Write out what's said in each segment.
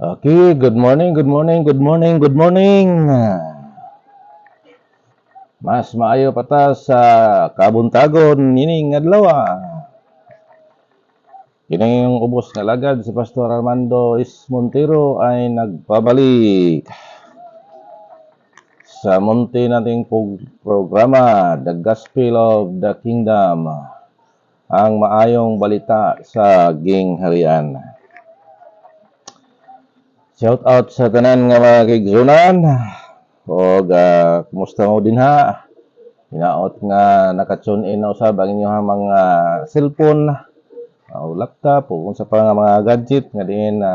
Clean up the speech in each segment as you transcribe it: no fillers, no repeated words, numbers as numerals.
Okay, good morning, good morning, good morning, good morning. Mas maayo pa ta sa kabuntagon nining adlaw. Kini yung ubos nga lagad si Pastor Armando is Montero ay nagbabalik sa munti nating programa, The Gospel of the Kingdom, ang maayong balita sa gingharian. Shout out sa tanan nga mga kaigsunan. O kumusta mo din ha? Hinaot nga nakatune in na usab ang inyong mga cellphone o laptop o kung sa pa nga mga gadget nga diin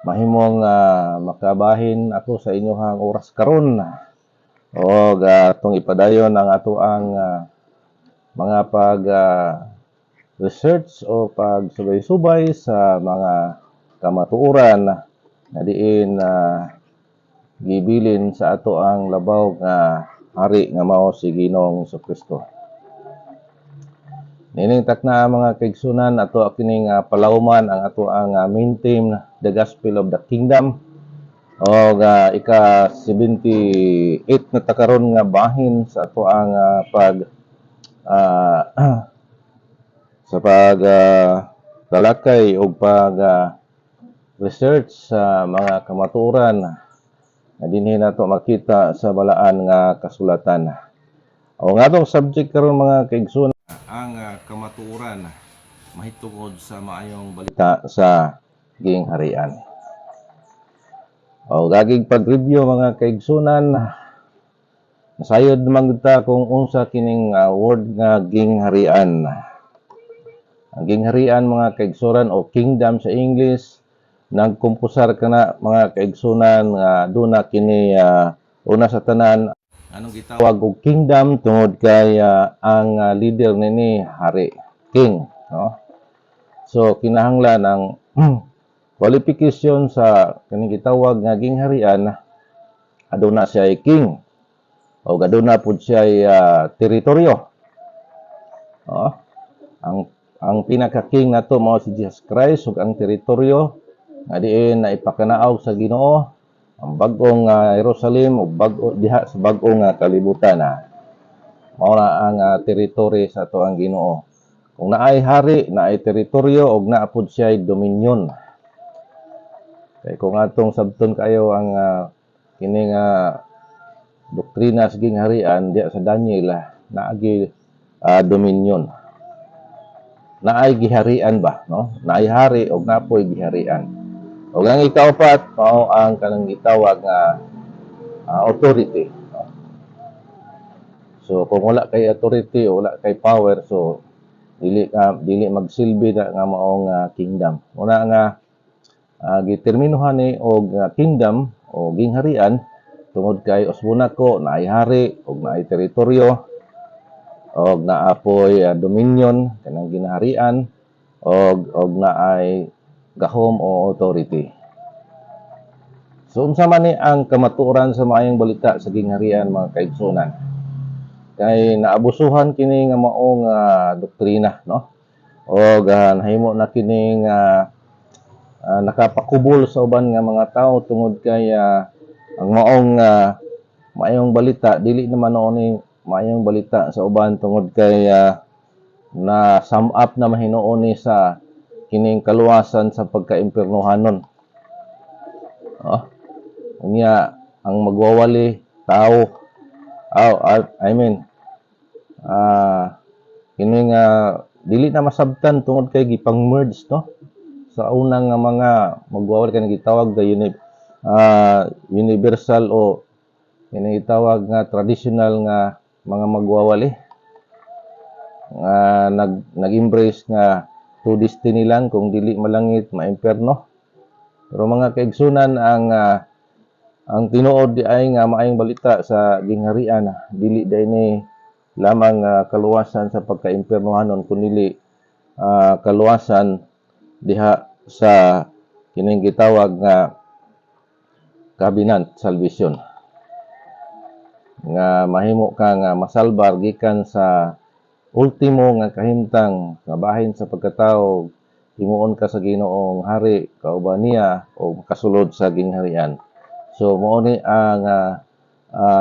mahimong makabahin ako sa inyong oras karon. O atong ipadayon ang ato ang mga pag research o pagsubay-subay sa mga kamatuoran na diin gibilin sa ato ang labaw nga hari nga mao si Ginoong Jesucristo. Nining takna mga kaigsunan ato kining palawman ang ato ang main theme, The Gospel of the Kingdom. O ika 78 na takaron nga bahin sa ato ang sa pag talakay o pag research sa mga kamatuoran na dinhi nato makita sa balaan nga kasulatan. O nga tong subject karon mga kaigsunan ang kamatuoran mahitungod sa maayong balita sa gingharian. O gagig pag-review mga kaigsunan, nasayod naman kita kung unsa kining word nga gingharian. Ang gingharian mga kaigsunan o kingdom sa English, nagkumpusar kana mga kaigsunan nga duna kini una sa tanan anong gitawag og kingdom tungod kay ang leader nini hari, king, no? So kinahanglan ang qualification sa kaning gitawag nga gingharian, aduna siya ay king o aduna pud siya ay teritoryo. No? Ang pinaka-king nato mao si Jesus Christ ug ang teritoryo nga diin na ipakanaog sa Ginoo ang bag-ong Jerusalem ug bag-o diha sa bag-ong kalibutan. Mao na ang teritoryo sa ato ang Ginoo. Kung naay hari, naay teritoryo ug naa pud siya dominion. Kay kung atong sabton kayo ang kining doktrina sa gingharian diya sa Daniel naagi dominion. Naay giharian ba, no? Naay hari ug napoy giharian. O ang ikaapat, mao ang kanang gitawag nga authority. No? So kung wala kay authority o wala kay power, so dili magsilbi na nga maong kingdom. Una nga giterminuhan ni og kingdom o gingharian tungod kay usbuna ko naay hari og naay teritoryo og naapoy dominion kanang ginaharian og naay gahom o authority. So unsa man ni ang kamatuoran sa maayong balita sa gingharian mga kaigsunan? Kay naabusuhan kini nga maong doktrina, no? Og nahimo na kini nakapakubol sa uban nga mga tao tungod kay ang maayong balita dili naman ni maayong balita sa uban tungod kay na sum up na mahinuon ni sa kining kaluwasan sa pagka-impiernohanon. Oh, unya ang magwawali tao. Kining dili na masabtan tungod kay gipang-merge, no? Sa unang mga magwawali kanang gitawag ga universal o kining gitawag nga traditional nga mga magwawali nga nag-embrace nga to destiny lang kung dili malangit maimperno. Pero mga kaigsunan ang tinuod di ay nga maayong balita sa gingharian dili ni lamang kaluwasan sa pagka-impiernohanon kundi kaluwasan diha sa kining gitawag nga covenant salvation nga mahimo ka nga masalbar gikan sa ultimo nga kahimtang nga bahin sa pagkatao himuon ka sa Ginoong hari kauban niya o makasulod sa gingharian. So mao ni ang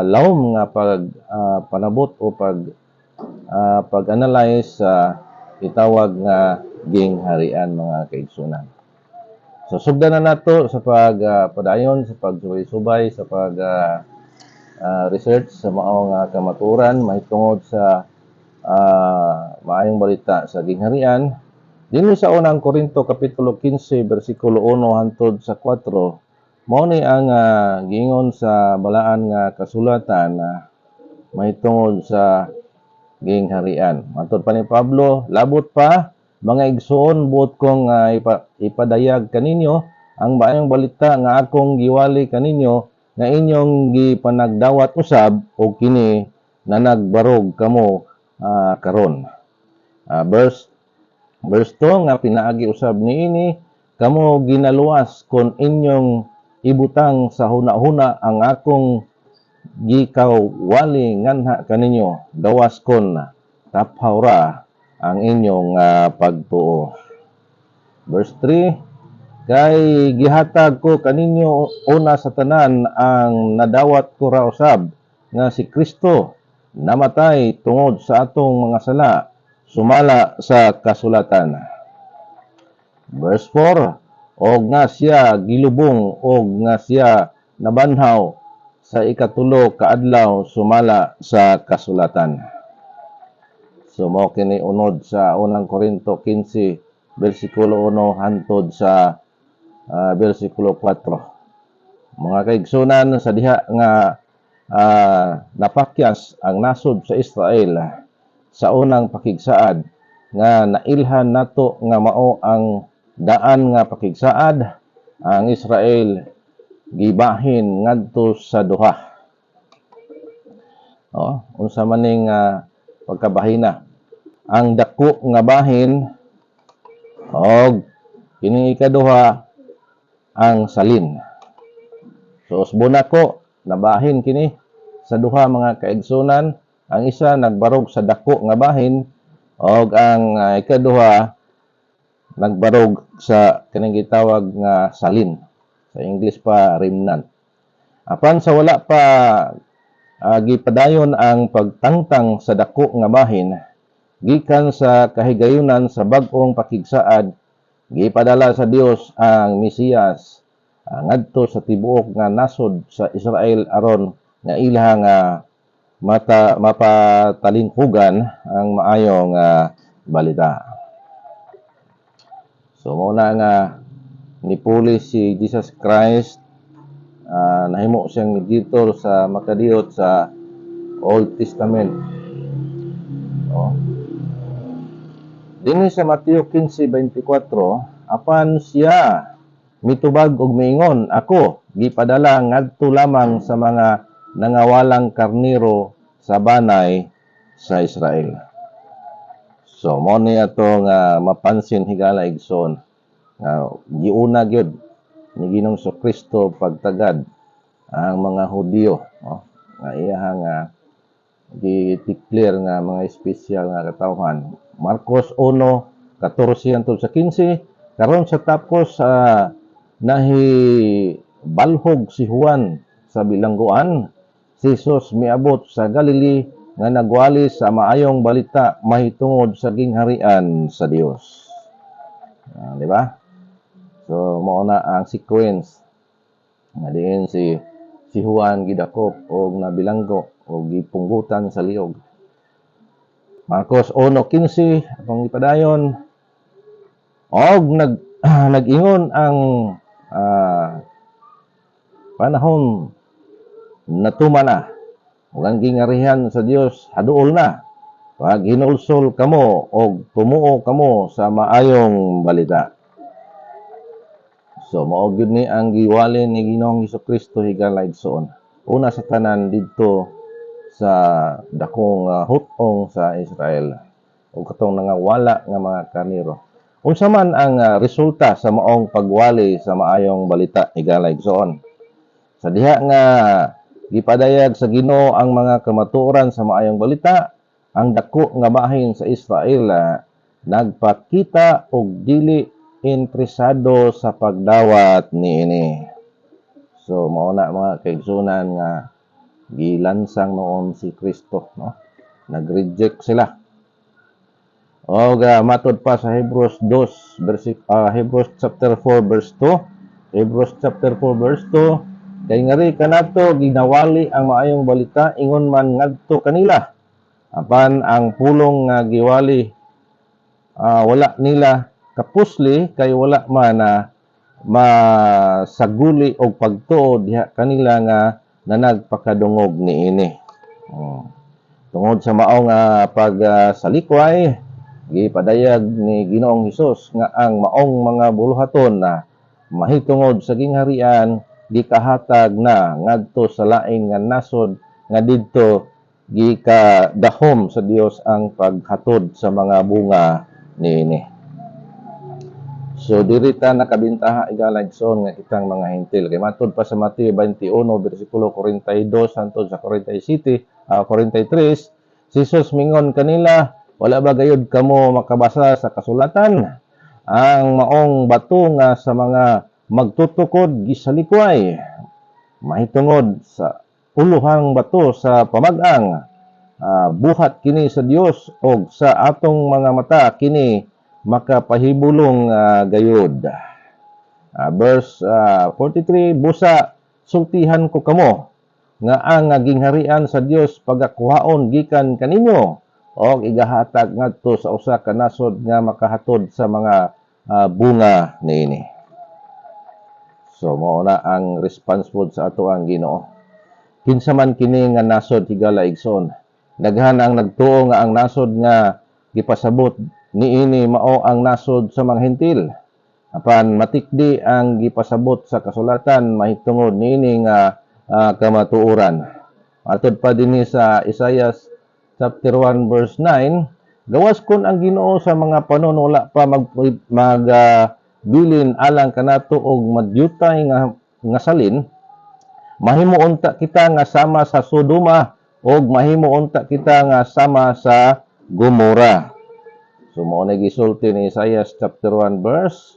lawom nga panabot o pag-analyze sa itawag nga gingharian mga kaigsunan. So sugdan na nato sa pagpadayon sa pagsubay-subay sa research sa maong kamaturan mahitungod sa maayong balita sa gingharian. Dinhi sa unang Korinto kapitulo 15 bersikulo 1 hangtod sa 4 mao ni ang giingon sa balaan nga kasulatan mahitungod sa gingharian. Matod pa ni Pablo, labot pa mga igsoon buot kong ipadayag kaninyo ang maayong balita nga akong giwali kaninyo nga inyong gipanagdawat usab o kini na nagbarog kamo karon. Verse 2 nga pinaagi usab niini kamo ginaluwas kon inyong ibutang sa huna-huna ang akong gikawali nganha kaninyo gawas kon taphawra ang inyong pagtuo. Verse 3 kay gihatag ko kaninyo una sa tanan ang nadawat ko ra usab nga si Kristo namatay tungod sa atong mga sala sumala sa kasulatan. Verse 4 og nga siya gilubong og nga siya nabanhaw sa ikatulo kaadlaw sumala sa kasulatan. So mao kini unod sa unang Korinto 15 bersikulo 1 hangtod sa bersikulo 4. Mga kaigsunan sa diha nga napakyas ang nasod sa Israel sa unang pakigsaad nga nailhan nato nga mao ang daan nga pakigsaad ang Israel gibahin ngadto sa duha. Unsa man ning pagkabahina ang dako nga bahin og kini ikaduha ang salin. So usbon ako nabahin kini sa duha mga kaigsunan, ang isa nagbarog sa dako nga bahin og ang ikaduha nagbarog sa kining gitawag nga salin. Sa English pa remnant. Apan sa wala pa gipadayon ang pagtangtang sa dako nga bahin gikan sa kahigayunan sa bag-ong pakigsaad gipadala sa Dios ang Mesiyas ngadto sa tibuok nga nasod sa Israel aron nga ilang mapatalinghugan ang maayong balita. So muna nga nipuli si Jesus Christ, nahimo siyang mediator sa makadiyot sa Old Testament. Dinhi sa Mateo 15:24, apan siya mitubag og miingon, ako gipadala ngadto lamang sa mga nangawalang karniro sa banay sa Israel. So mo ni atong mapansin higala igsoon giuna gyud ni Ginoong Kristo pagtagad ang mga Hudiyo nga iyang gi-declare nga mga espesyal nga katawhan. Marcos 1:14 hangtod sa 15 karon sa tapos nahibalhog si Juan sa bilangguan si Jesus miabot sa Galilee nga nagwali sa maayong balita mahitungod sa gingharian sa Dios. Di ba? So mao na ang sequence nga diin si Juan gidakop og nabilanggo og gipunggutan sa liog. Marcos 1:15 atong ipadayon og nag-ingon ang panahon natuma na ug ang gingharihan sa Dios haduol na pag hinulsol kamo og tumuo kamo sa maayong balita. So mao gyud ni ang giwali ni Ginoong Hesukristo higala igsoon. Una sa tanan didto sa dakong hutong sa Israel ug katong nangawala nga mga karniro. Unsa man ang resulta sa maong pagwali sa maayong balita higala igsoon. Sa diha nga gipadayag sa Ginoo ang mga kamatuoran sa maayong balita, ang dako nga bahin sa Israel nagpakita og dili interesado sa pagdawat niini. So mao na mga kaigsunan nga gilansang noon si Kristo, no? Nag-reject sila. O matod pa sa Hebrews 2 Hebrews chapter 4 verse 2. Hebrews chapter 4 verse 2, kay ngari kanato ginawali ang maayong balita ingon man ngadto kanila. Apan ang pulong nga giwali wala nila kapusli kay wala man na masaguli og pagtuo diha kanila nga nagpakadungog niini. Tungod sa mao nga pagsalikway, gipadayag ni Ginoong Hesus nga ang maong mga buluhaton na mahitungod sa gingharian gikahatag na ngadto sa laing nga nasod nga didto gikadahom sa Dios ang paghatod sa mga bunga niini. So diri ta nakabintaha igaligson nga kitang mga hentil kay matud pa sa Mateo 21 bersikulo 42 hangtod sa 43, si Jesus mingon kanila, wala ba gayud kamo makabasa sa kasulatan? Ang maong bato nga sa mga magtutukod gisalikway, mahitungod sa uluhang bato sa pamag-ang, buhat kini sa Dios og sa atong mga mata kini makapahibulong gayud. Verse 43, busa sultihan ko kamo nga ang gingharian sa Dios pagakuhaon gikan kaninyo og igahatag ngadto sa usa ka nasod nga makahatod sa mga bunga niini. So mao na ang response pod sa ato ang Ginoo. Kinsa man kini nga nasod higala igsoon, daghan ang nagtuo nga ang nasod nga gipasabot niini mao ang nasod sa mga hentil. Apan matikdi ang gipasabot sa kasulatan mahitungod niini nga kamatuoran. Atod pa dinhi sa Isaiah chapter 1 verse 9, gawas kon ang Ginoo sa mga panon wala pa magbilin alang kanato og madyutay nga salin, mahimo unta kita nga sama sa Sodoma og mahimo unta kita nga sama sa Gomora. So mao na gisulti ni Isaiah chapter 1 verse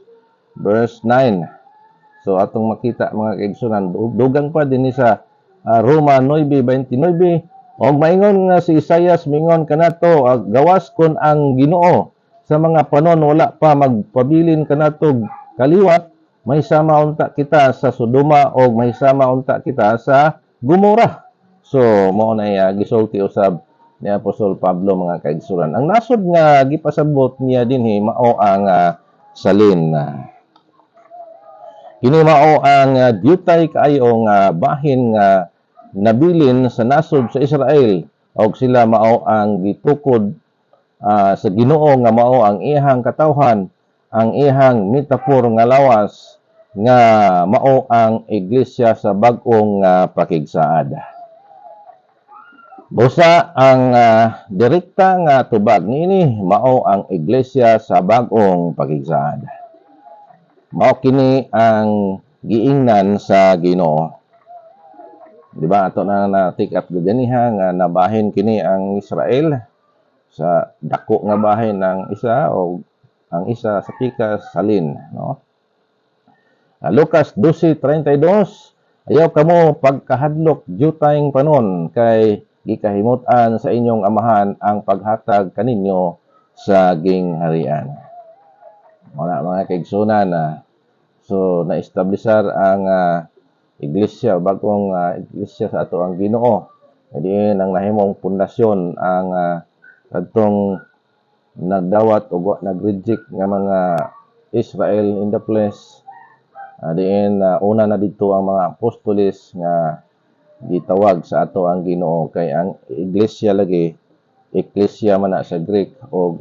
9. So atong makita mga kaigsunan, dugang pa din sa Roma 9:29, og maingon nga si Isaias mingon kanato, gawas kon ang Ginoo sa mga panon wala pa magpabilin kanato kaliwat, may sama unta kita sa Sodoma og may sama unta kita sa Gomora. So mao na gisulti usab ni Apostol Pablo mga kaigsunan. Ang nasod nga gipasabot niya dinhi mao ang salin. Kini mao ang dyutay kaayo nga bahin nga nabilin sa nasod sa Israel og sila mao ang gitukod sa Ginoo nga mao ang ihang katawhan, ang ihang metaphor nga lawas nga mao ang iglesia sa bag-ong pakigsaad. Busa ang direkta nga tubag niini mao ang iglesia sa bag-ong pakigsaad. Mao kini ang giingnan sa Ginoo. Di ba ato na take up ganiha nga nabahin kini ang Israel sa dako nga bahin ng isa o ang isa sa pikas salin, no? Lucas 12:32, ayaw kamo pagkahadlok jutayng panon kay gikahimut-an sa inyong amahan ang paghatag kaninyo sa gingharian. Mga kaigsunan so na-establishar ang iglesia, bagong iglesia sa ato ang Ginoo. Diin ang nahimong pundasyon ang kadtong nagdawat o nag-reject nga mga Israel in the flesh. Diin una na dito ang mga apostoles nga gitawag sa ato ang Ginoo, kay ang iglesia lagi, ecclesia man na sa Greek, o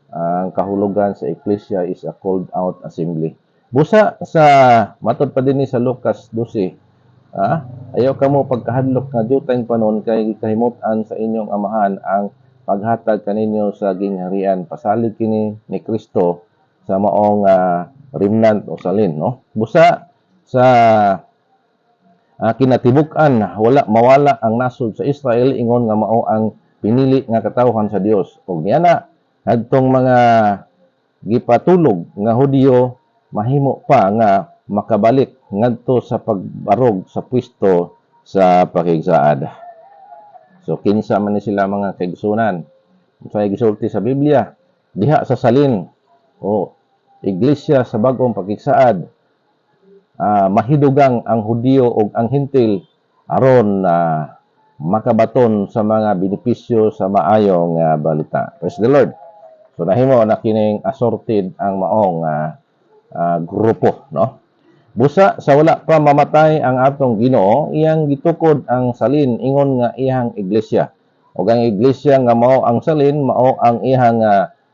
ang kahulugan sa ecclesia is a called out assembly. Busa sa matod pa dinhi sa Lucas 12, ayaw kamo pagkahadlok nga jutayng panon kay kahimut-an sa inyong amahan ang paghatag kaninyo sa gingharian. Pasalig kini ni Kristo sa maong remnant o salin, no? Busa sa kinatibuk-an wala mawala ang nasod sa Israel ingon nga mao ang pinili nga katawhan sa Dios. Og niana adtong mga gipatulog nga Hudyo mahimo pa nga makabalik ngadto sa pagbarog sa pwesto sa pakigsaad. So kinsa man ni sila mga kaigsunan. Sa gisulti sa Biblia, diha sa salin o iglesia sa bag-ong pakigsaad, mahidugang ang Hudyo o ang Hintil aron makabaton sa mga benepisyo sa maayong balita. Praise the Lord. So nahimo na kining assorted ang maong grupo, no? Busa sa wala pa mamatay ang atong Ginoo, iyang gitukod ang salin ingon nga iyang iglesia. Ug ang iglesia nga mao ang salin, mao ang iyang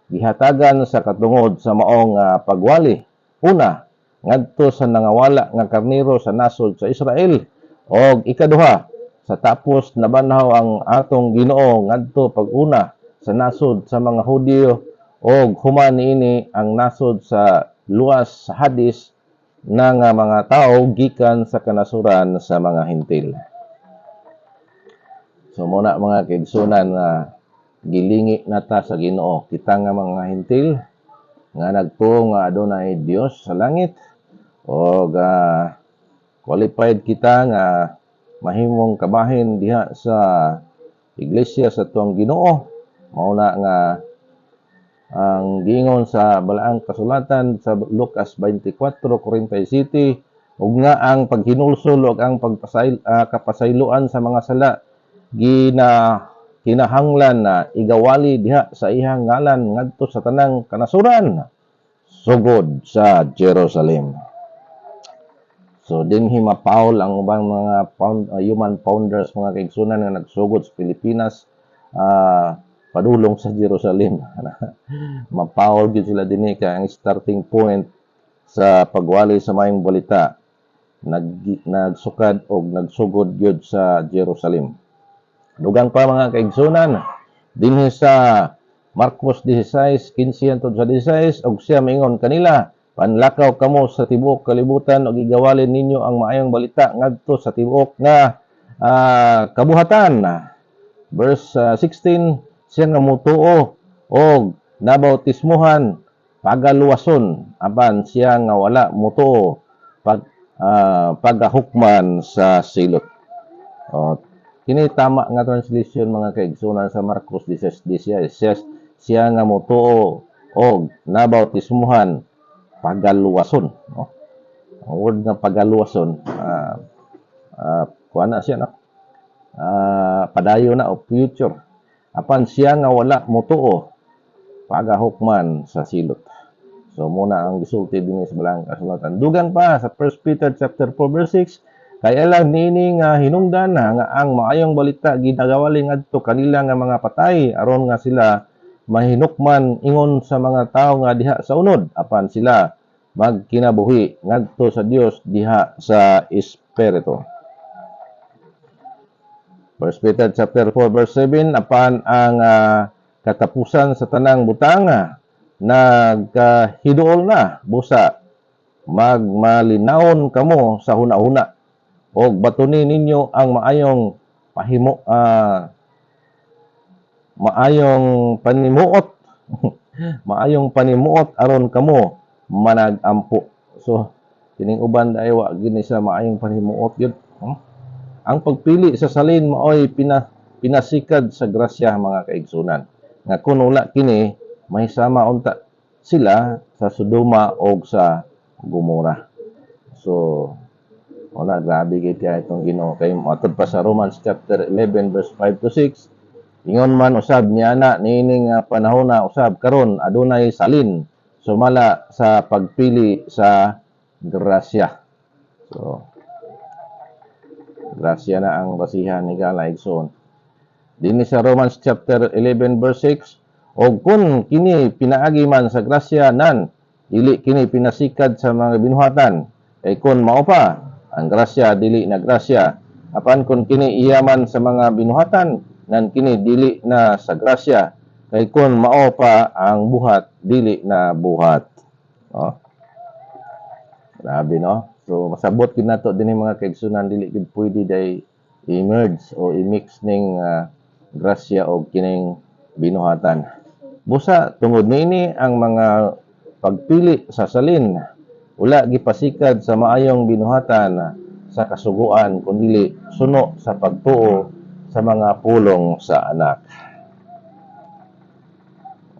gihatagan sa katungod sa maong pagwali. Una, ngadto sa nangawala nga karnero sa nasod sa Israel. Og ikaduha, sa tapos nabanhaw ang atong Ginoo ngadto pag-una sa nasod sa mga Hudyo og human niini ang nasod sa luwas sa Hadis ng mga tao gikan sa kanasuran sa mga Hintil. So muna mga kaigsunan gilingi nata sa Ginoo, kita nga mga Hintil nga nagtuo nga adunay Dios sa langit o qualified kita nga mahimong kabahin diha sa iglesia sa tuang Ginoo. Mao na nga ang giingon sa balaang kasulatan sa Lucas 24:47 ug nga ang paghinulsol ug ang kapasayloan sa mga sala kinahanglan na igawali diha sa iyang ngalan ngadto sa tanang kanasuran sugod sa Jerusalem. So dinhi mapaul ang ubang mga human founders mga kaigsunan nga nagsugod sa Pilipinas padulong sa Jerusalem. Mapaul gid sila dinhi kay ang starting point sa pagwali sa maayong balita nagsukad og nagsugod gyud sa Jerusalem. Dugang pa mga kaigsunan dinhi sa Marcos 16:15 hangtod sa 16 og siya miingon kanila, panlakaw kamo sa tibuok kalibutan ug igawalin ninyo ang maayong balita ngadto sa tibuok nga kabuhatan. Verse 16, siya nga mutuo og nabautismuhan pagaluwason apan siya nga wala mutuo pagahukman sa silot. Kini tama nga translation mga kaigsunan sa Marcos 16:16. Siya nga mutuo og nabautismuhan pagaluwason, no? Ang word nga pagaluwason kuana siya, no? Padayon na o future. Apan siya nga wala mutuo pagahukman sa silot. So muna ang gisulti dinhi sa balaang kasulatan. Dugang pa sa 1 Peter chapter 4 verse 6, kay alam nini nga hinungdan nga ang maayong balita ginagawali ngadto kanila nga mga patay aron nga sila mahinukman ingon sa mga tao nga diha sa unod apan sila magkinabuhi ngadto sa Dios diha sa espiritu. 1 Peter chapter 4 verse 7, apan ang katapusan sa tanang butang nagkahiduol na busa magmalinawon kamo sa huna-huna og batunin ninyo ang maayong panimuot maayong panimuot aron kamo managampo. So kining uban dai wa gini sa maayong panimuot gyud. Ang pagpili sa salin maoy pinasikad sa grasya mga kaigsunan. Nga kun wala kini mahisama unta sila sa Sodoma o sa Gomora. So wala grabe kay itong Ginoo kay matod pa sa Romans chapter 11 verse 5 to 6. Ingon man usab niya na niining panahon na usab karon adunay salin sumala sa pagpili sa grasya. So grasya na ang basihan ni Galaigson. Dinhi sa Romans chapter 11 verse 6, og kun kini pinaagi man sa grasya nan, dili kini pinasikad sa mga binuhatan. Kay kun mao pa ang grasya dili na grasya, apan kun kini iyaman sa mga binuhatan, nan kini dili na sa grasya. Kay kun mao pa ang buhat dili na buhat. No? Grabe, no? So masabot gid nato dinhi mga kaigsunan dili gid pwede day i-merge o i-mix ning grasya o kining binuhatan. Busa tungod niini ang mga pagpili sa salin, wala gipasikad sa maayong binuhatan sa kasuguan kundi suno sa pagtuo sa mga pulong sa anak.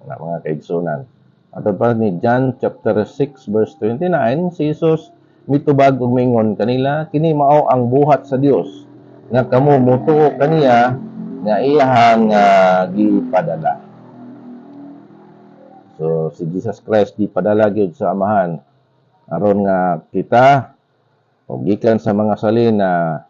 Mga kaigsunan. Atod pa ni John chapter 6 verse 29, si Jesus mitubag og mingon kanila, kini mao ang buhat sa Dios nga kamo mutuo kaniya nga iyahang gipadala. So si Jesus Christ gipadala gyud sa Amahan aron nga kita og gikan sa mga salin na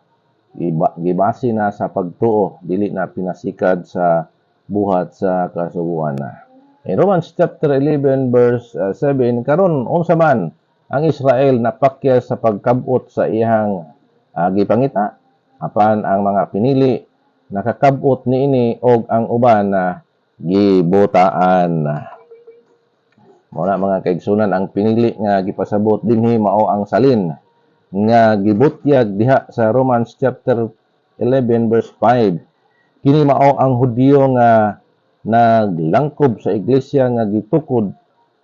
gibase na sa pagtuo, dili na pinasikad sa buhat sa kasuguan na. In Romans chapter 11 verse 7, karon unsa man ang Israel napakya sa pagkabot sa iyang gipangita, apan ang mga pinili nakakabot niini og ang uban na gibotaan. Muna mga kaigsunan, ang pinili nga gipasabot dinhi mao ang salin nga gibutyag diha sa Romans chapter 11 verse 5. Kini mao ang Hudiyo nga naglangkob sa iglesia nga gitukod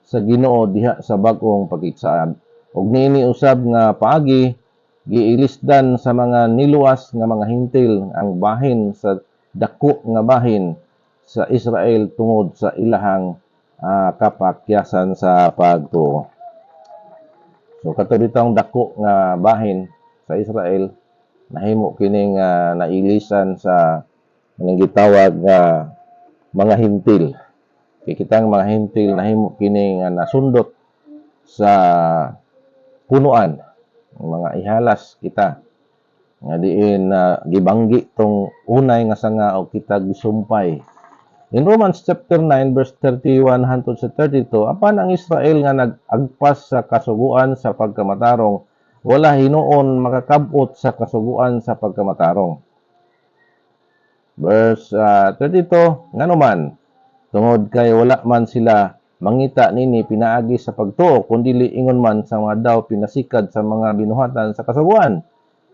sa Ginoo diha sa bag-ong pagigsaad. Ug niini usab nga paagi giilisdan sa mga niluwas nga mga hintil ang bahin sa dako nga bahin sa Israel tungod sa ilahang kapakyasan sa pagtuo. So katong ditong dako nga bahin sa Israel nahimo kining nailisan sa ning gitawag nga mga hintil. Kitang mga hintil nahimo kini nga nasundot sa punuan, mga ihalas kita nga diin gibanggi tong unay nga sanga o kita gisumpay. In Romans chapter 9 verse 31 hangtod sa 32, apan ang Israel nga nag-agpas sa kasuguan sa pagkamatarong, wala hinuon makakabot sa kasuguan sa pagkamatarong. Verse 32, nganuman, tungod kay wala man sila mangita nini pinaagi sa pagtuo, kundi ingon man sa mga daw pinasikad sa mga binuhatan sa kasuguan.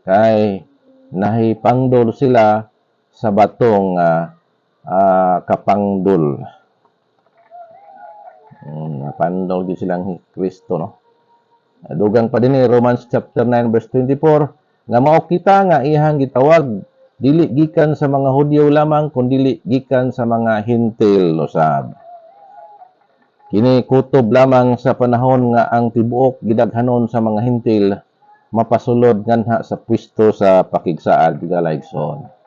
Kay nahipangdol sila sa batong kapangdol. Napandol di silang Kristo, no? Dugang pa din Romans chapter 9 verse 24, nga mao kita nga iyang gitawag dili gikan sa mga Hudyo lamang kundi gikan sa mga hintil usab. Kini kutob lamang sa panahon nga ang tibuok gidaghanon sa mga hintil mapasulod nganha sa pwesto sa pakigsaad galaigsoon.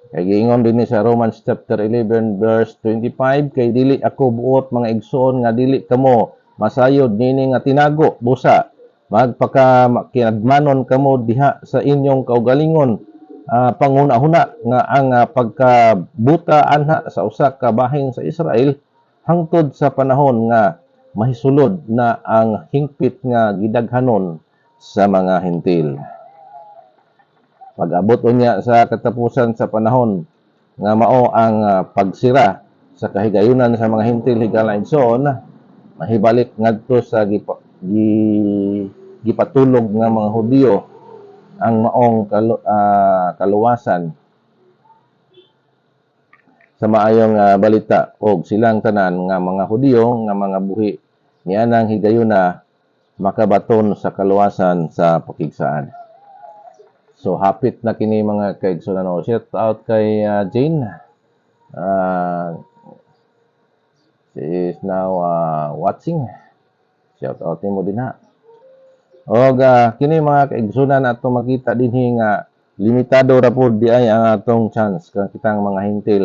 Kay giingon din sa Romans chapter 11 verse 25, kay dili ako buot mga igsoon nga dili kamo masayod nini nga tinago busa magpaka kinadmanon kamo diha sa inyong kaugalingon panguna-huna nga ang pagkabuta anha sa usa ka bahin sa Israel hangtod sa panahon nga mahisulod na ang hingpit nga gidaghanon sa mga hintil. Pag-abot unya sa katapusan sa panahon nga mao ang pagsira sa kahigayunan sa mga hintil higalaigsoon, mahibalik ngadto sa gipatulog nga mga Hudyo ang maong kaluwasan sa maayong balita og silang tanan nga mga Hudyo nga mga buhi nianang higayuna makabaton sa kaluwasan sa pakigsaad. So hapit na kini mga kaigsunan. Shout out kay Jane. She is now watching. Shout out nimo din ha. Og kini mga kaigsunan ato makita dinhi nga limitado ra pud di ay ang atong chance kang kitang mga hintil.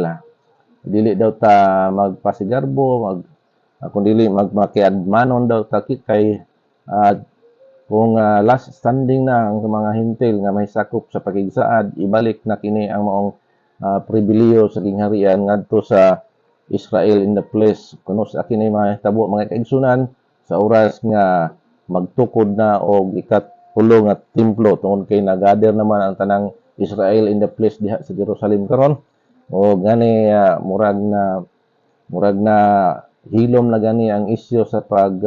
Dili daw ta magpasigarbo, kung dili magmakiadmanon daw ta kay kung last standing na ang mga hintil nga may sakop sa pakigsaad, ibalik na kini ang maong pribiliyo sa kingharian ngadto sa Israel in the place. Kuno sa kini mga tabo mga kaigsunan sa oras nga magtukod na og ikatpulo nga templo tungod kay nagader naman ang tanang Israel in the place diha sa Jerusalem karon. O gani murag na hilom na gani ang isyu sa pag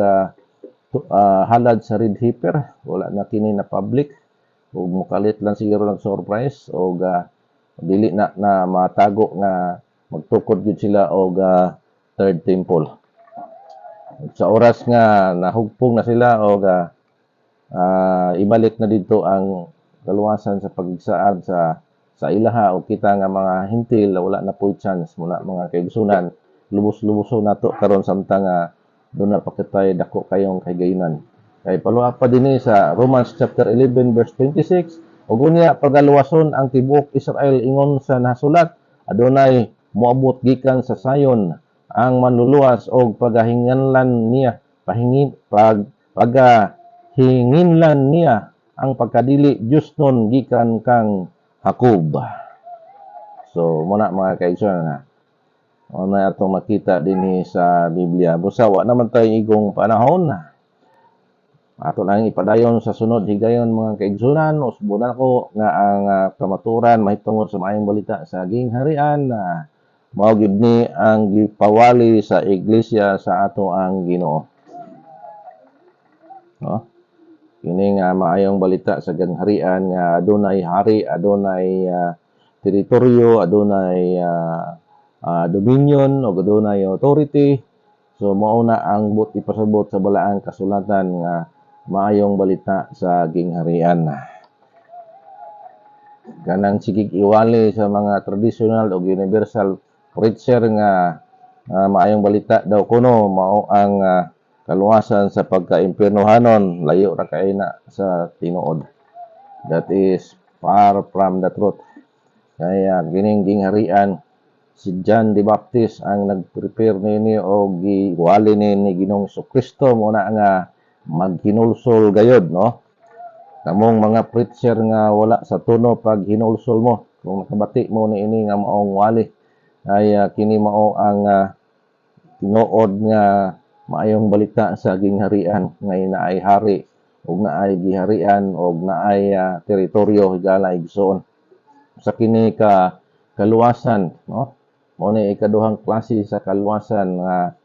halad sa red heifer. Wala na kini na public o mukalit lang siguro ng surprise o dili na matago nga magtukod gyud sila og third temple. Sa oras nga nahugpong na sila o ibalik na dito ang kaluwasan sa pagsaad sa ilaha o kita nga mga hintil wala na po chance mula mga kaigsunan lubos-luboso nato karon samtang doon na pakitay dako kayong kaygayonan kay paluwa pa dinhi sa Romans chapter 11 verse 26 ug unya pagaluwason ang tibuok Israel ingon sa nasulat adunay moabot gikan sa sayon ang manluluwas og pagahinganlan niya pagahinginlan niya ang pagkadili Diyos nun gikan kang Hakob. So muna mga kaigsoon na atong makita dinhi sa Biblia. Busa wa naman tayo igong panahon na ato lang ipadayon sa sunod higayon mga kaigsunan usbunan ko nga ang kamaturan mahitungod sa maayong balita sa gingharian na mao gid ni ang gipawali sa iglesia sa ato ang Ginoo. No? Kini nga maayong balita sa gingharian nga adunay hari, adunay teritoryo, adunay dominion o adunay authority. So mao na ang ipasabot sa balaang kasulatan nga maayong balita sa gingharian. Kanang sigig iwali sa mga traditional o universal preacher nga maayong balita daw kuno mao ang kaluwasan sa pagka-impiernohanon layo ra kay na sa tinuod. That is far from the truth. Kaya gining gingharian si John the Baptist ang nag-prepare nini o giwali ni Ginoong Kristo muna nga maghinulsol gayod no. Kamong mga preacher nga wala sa tuno pag hinulsol mo kung nakabati mo ni ini nga maong wali ay kini mao ang tinuod nga maayong balita sa gingharian nga naay hari ug naay giharian ug naay teritoryo higala igsoon sa kini ka kaluwasan no mo ni ikaduhang klase sa kaluwasan nga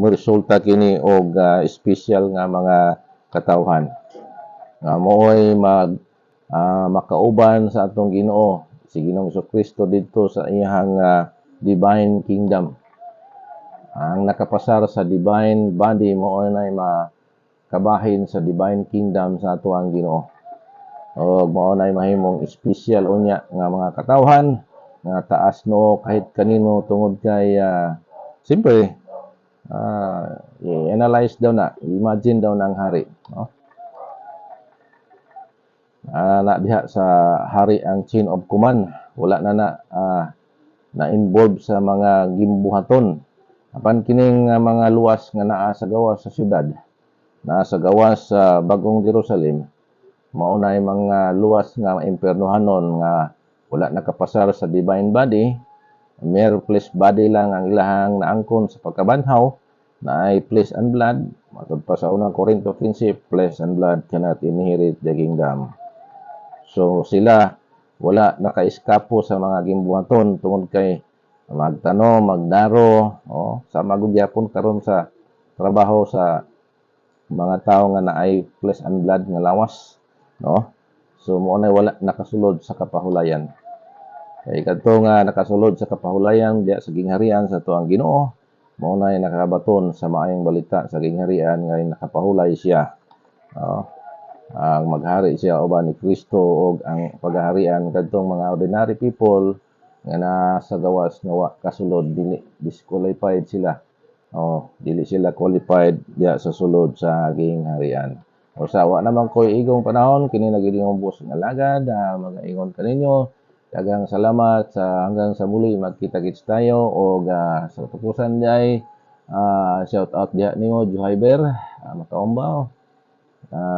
resulta kini og special nga mga katawhan nga mo'y makauban sa atong Ginoo si Ginoong Kristo didto sa iyang divine kingdom. Ang nakapasar sa divine body mo ay makabahin sa divine kingdom sa ato ang Ginoo. O mao nay mahimong special unya nga mga katawhan nga taas no kahit kanino tungod kay siyempre i-analyze daw na, imagine daw ng hari, no? Na diha sa hari ang chain of command, wala na involved sa mga gimbuhaton. Apan kining mga luwas nga naa sa gawas sa syudad, naa sa gawas sa Bagong Jerusalem, mao na mga luwas nga impiernohanon nga wala nakapasar sa divine body, mere flesh body lang ang ilahang naangkon sa pagkabanhaw, na ay flesh and blood. Matod pa sa unang Korinto 15, flesh and blood cannot inherit the kingdom. So sila wala nakaiskapo sa mga gimbuhaton tungod kay magtano, magdaro, sa magugyapon karon sa trabaho sa mga tao nga naay flesh and blood nga lawas, no? So mo na wala nakasulod sa kapahulayan. Kay kadto nga nakasulod sa kapahulayan diya sa gingharian sa tuang Ginoo, mo na nakabaton sa maayong balita sa gingharian nga nakapahulay siya. Ang maghari siya uban ni Kristo ug ang paghaharian kadtong mga ordinary people nga nasa gawas nga wa kasulod dili disqualified sila. Dili sila qualified diya sa sulod sa gingharian. Usa wa naman koy igong panahon kini naging ubos nga lagad magaingon kaninyo. Daghang salamat sa hanggang sa muli magkita-kits tayo og sa tupusan diay shout out diya nimo Juhayber makaombaw.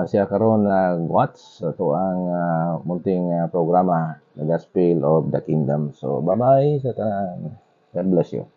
Siya karon nag-watch sa tuang munting programa The Gospel of the Kingdom. So bye-bye sa tanan. God bless you.